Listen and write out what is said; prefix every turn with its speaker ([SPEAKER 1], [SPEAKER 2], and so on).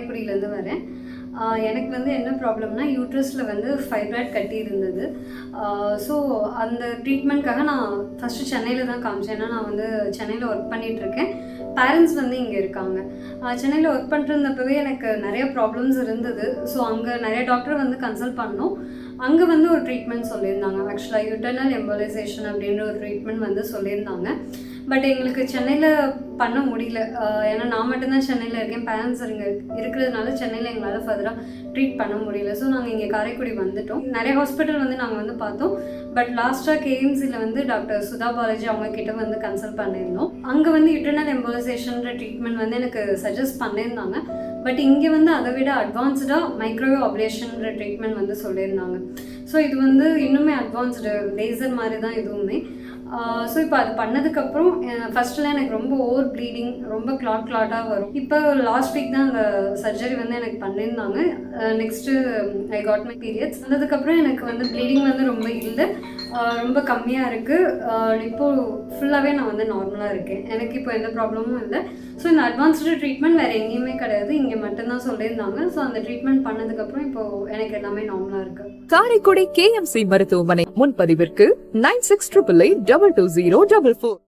[SPEAKER 1] காரைக்குடியிலேருந்து வரேன். எனக்கு வந்து என்ன ப்ராப்ளம்னா, யூட்ரஸில் வந்து ஃபைப்ராய்ட் கட்டி இருந்தது. ஸோ அந்த ட்ரீட்மெண்ட்காக நான் ஃபஸ்ட்டு சென்னையில் தான் காமிச்சேன். ஏன்னா நான் வந்து சென்னையில் ஒர்க் பண்ணிகிட்ருக்கேன். பேரண்ட்ஸ் வந்து இங்கே இருக்காங்க. சென்னையில் ஒர்க் பண்ணிருந்தப்பவே எனக்கு நிறைய ப்ராப்ளம்ஸ் இருந்தது. ஸோ அங்கே நிறைய டாக்டர் வந்து கன்சல்ட் பண்ணோம். அங்கே வந்து ஒரு ட்ரீட்மெண்ட் சொல்லியிருந்தாங்க. ஆக்சுவலாக யூட்டர்னல் எம்போலைசேஷன் அப்படின்ற ஒரு ட்ரீட்மெண்ட் வந்து சொல்லியிருந்தாங்க. பட் எங்களுக்கு சென்னையில் பண்ண முடியல. ஏன்னா நான் மட்டும்தான் சென்னையில் இருக்கேன். பேரண்ட்ஸ் இங்கே இருக்கிறதுனால சென்னையில் எங்களால் ஃபர்தராக ட்ரீட் பண்ண முடியல. ஸோ நாங்கள் இங்கே காரைக்குடி வந்துட்டோம். நிறைய ஹாஸ்பிட்டல் வந்து நாங்கள் வந்து பார்த்தோம். பட் லாஸ்ட்டாக கேஎம்சியில் வந்து டாக்டர் சுதா பாலாஜி அவங்கக்கிட்ட வந்து கன்சல்ட் பண்ணியிருந்தோம். அங்கே வந்து யூட்டர்னல் எம்போலைசேஷன்ற ட்ரீட்மெண்ட் வந்து எனக்கு சஜஸ்ட் பண்ணியிருந்தாங்க. பட் இங்கே வந்து அதை விட அட்வான்ஸ்டாக மைக்ரோவேவ் அப்ளேஷன்ற ட்ரீட்மெண்ட் வந்து சொல்லியிருந்தாங்க. ஸோ இது வந்து இன்னுமே அட்வான்ஸ்டு லேசர் மாதிரி தான் இதுவுமே. ஸோ இப்போ அது பண்ணதுக்கப்புறம் ஃபஸ்ட்டுலாம் எனக்கு ரொம்ப ஓவர் ப்ளீடிங், ரொம்ப கிளாட்டாக வரும். இப்போ லாஸ்ட் வீக் தான் அந்த சர்ஜரி வந்து எனக்கு பண்ணியிருந்தாங்க. Next I got my periods. வந்ததுக்கப்புறம் எனக்கு வந்து ப்ளீடிங் வந்து ரொம்ப இல்லை, ரொம்ப கம்மியாக இருக்குது. இப்போது ஃபுல்லாகவே நான் வந்து நார்மலாக இருக்கேன். எனக்கு இப்போ எந்த ப்ராப்ளமும் இல்லை. ஸோ இந்த அட்வான்ஸ்டு ட்ரீட்மெண்ட் வேறு எங்கேயுமே கிடையாது, இங்கே மட்டும்தான் சொல்லியிருந்தாங்க. ஸோ அந்த ட்ரீட்மெண்ட் பண்ணதுக்கப்புறம் இப்போது எனக்கு எல்லாமே நார்மலாக இருக்குது.
[SPEAKER 2] காரைக்குடி KMC மருத்துவமனை. முன்பதிவிற்கு 9688222044.